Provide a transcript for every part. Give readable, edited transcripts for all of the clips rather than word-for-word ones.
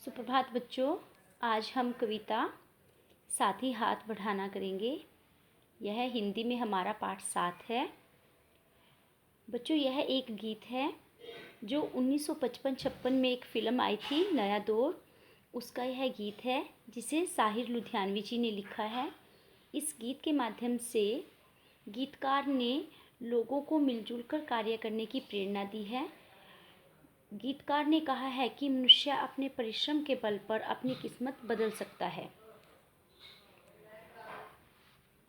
सुप्रभात बच्चों, आज हम कविता साथ ही हाथ बढ़ाना करेंगे। यह हिंदी में हमारा पाठ 7 है। बच्चों, यह एक गीत है जो 1955-56 में एक फ़िल्म आई थी नया दौर, उसका यह गीत है जिसे साहिर लुधियानवी जी ने लिखा है। इस गीत के माध्यम से गीतकार ने लोगों को मिलजुल कर कार्य करने की प्रेरणा दी है। गीतकार ने कहा है कि मनुष्य अपने परिश्रम के बल पर अपनी किस्मत बदल सकता है।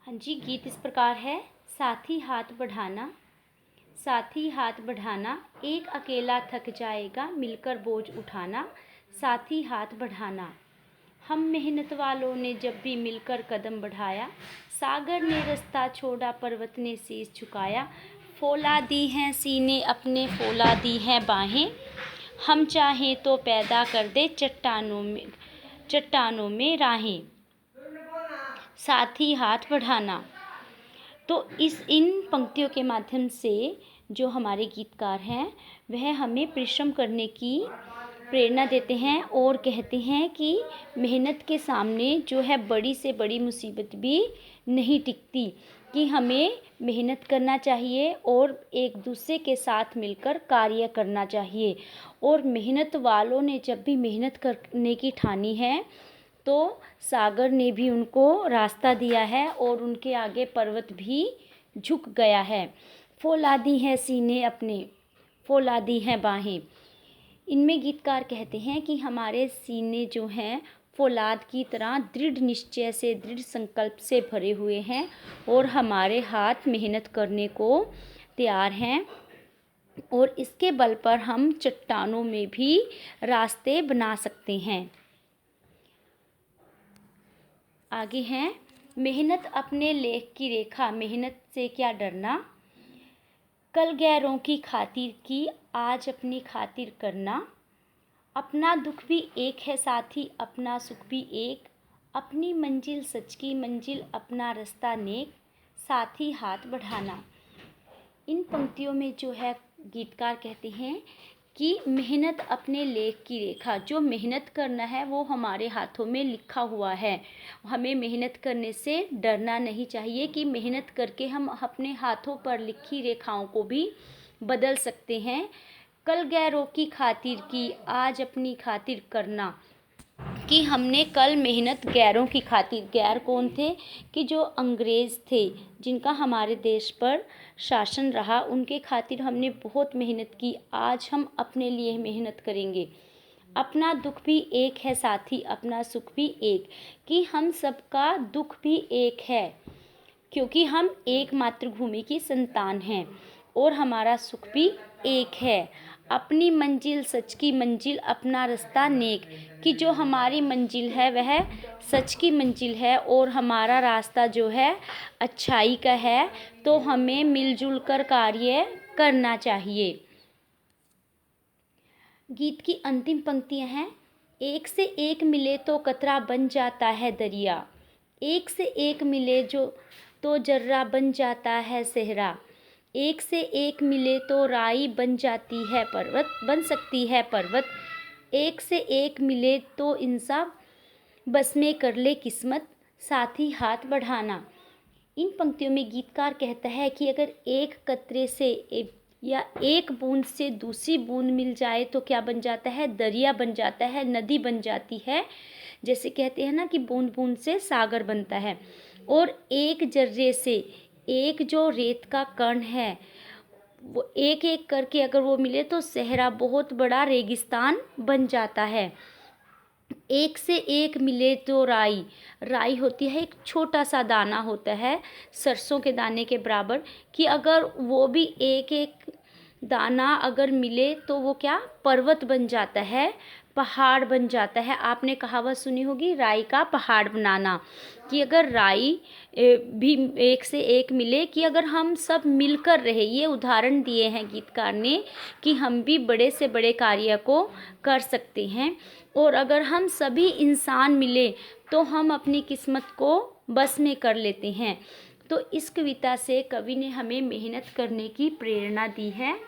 हाँ जी, गीत इस प्रकार है। साथ ही हाथ बढ़ाना, साथ ही हाथ बढ़ाना, एक अकेला थक जाएगा, मिलकर बोझ उठाना। साथ ही हाथ बढ़ाना, हम मेहनत वालों ने जब भी मिलकर कदम बढ़ाया, सागर ने रास्ता छोड़ा, पर्वत ने शीश झुकाया। फौला दी हैं सीने अपने, फौला दी हैं बाहें, हम चाहें तो पैदा कर दे चट्टानों में राहें। साथ ही हाथ बढ़ाना। तो इन पंक्तियों के माध्यम से जो हमारे गीतकार हैं वह हमें परिश्रम करने की प्रेरणा देते हैं और कहते हैं कि मेहनत के सामने जो है बड़ी से बड़ी मुसीबत भी नहीं टिकती, कि हमें मेहनत करना चाहिए और एक दूसरे के साथ मिलकर कार्य करना चाहिए। और मेहनत वालों ने जब भी मेहनत करने की ठानी है तो सागर ने भी उनको रास्ता दिया है और उनके आगे पर्वत भी झुक गया है। फौलादी हैं सीने अपने, फौलादी हैं बाहें। इनमें गीतकार कहते हैं कि हमारे सीने जो हैं फौलाद की तरह दृढ़ निश्चय से, दृढ़ संकल्प से भरे हुए हैं और हमारे हाथ मेहनत करने को तैयार हैं और इसके बल पर हम चट्टानों में भी रास्ते बना सकते हैं। आगे हैं, मेहनत अपने लेख की रेखा, मेहनत से क्या डरना, कल गैरों की खातिर की, आज अपनी खातिर करना। अपना दुख भी एक है साथी, अपना सुख भी एक, अपनी मंजिल सच की मंजिल, अपना रास्ता नेक, साथ ही हाथ बढ़ाना। इन पंक्तियों में जो है गीतकार कहते हैं कि मेहनत अपने लेख की रेखा, जो मेहनत करना है वो हमारे हाथों में लिखा हुआ है। हमें मेहनत करने से डरना नहीं चाहिए कि मेहनत करके हम अपने हाथों पर लिखी रेखाओं को भी बदल सकते हैं। कल गैरों की खातिर की, आज अपनी खातिर करना, कि हमने कल मेहनत गैरों की खातिर, गैर कौन थे कि जो अंग्रेज़ थे जिनका हमारे देश पर शासन रहा, उनके खातिर हमने बहुत मेहनत की, आज हम अपने लिए मेहनत करेंगे। अपना दुख भी एक है साथी, अपना सुख भी एक, कि हम सबका दुख भी एक है क्योंकि हम एक मातृभूमि की संतान हैं और हमारा सुख भी एक है। अपनी मंजिल सच की मंजिल, अपना रास्ता नेक, कि जो हमारी मंजिल है वह सच की मंजिल है और हमारा रास्ता जो है अच्छाई का है, तो हमें मिलजुल कर कार्य करना चाहिए। गीत की अंतिम पंक्तियां हैं, एक से एक मिले तो कतरा बन जाता है दरिया, एक से एक मिले जो तो जर्रा बन जाता है सहरा, एक से एक मिले तो राई बन जाती है पर्वत, बन सकती है पर्वत, एक से एक मिले तो इंसान बस में कर ले किस्मत, साथ ही हाथ बढ़ाना। इन पंक्तियों में गीतकार कहता है कि अगर एक कतरे से या एक बूंद से दूसरी बूंद मिल जाए तो क्या बन जाता है, दरिया बन जाता है, नदी बन जाती है। जैसे कहते हैं ना कि बूंद बूंद से सागर बनता है। और एक जर्रे से, एक जो रेत का कण है वो एक एक करके अगर वो मिले तो सहरा, बहुत बड़ा रेगिस्तान बन जाता है। एक से एक मिले तो राई, राई होती है एक छोटा सा दाना होता है सरसों के दाने के बराबर, कि अगर वो भी एक एक दाना अगर मिले तो वो क्या पर्वत बन जाता है, पहाड़ बन जाता है। आपने कहावत सुनी होगी राई का पहाड़ बनाना, कि अगर राई भी एक से एक मिले, कि अगर हम सब मिलकर रहे, ये उदाहरण दिए हैं गीतकार ने कि हम भी बड़े से बड़े कार्य को कर सकते हैं। और अगर हम सभी इंसान मिले तो हम अपनी किस्मत को बस में कर लेते हैं। तो इस कविता से कवि ने हमें मेहनत करने की प्रेरणा दी है।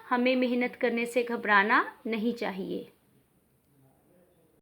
हमें मेहनत करने से घबराना नहीं चाहिए।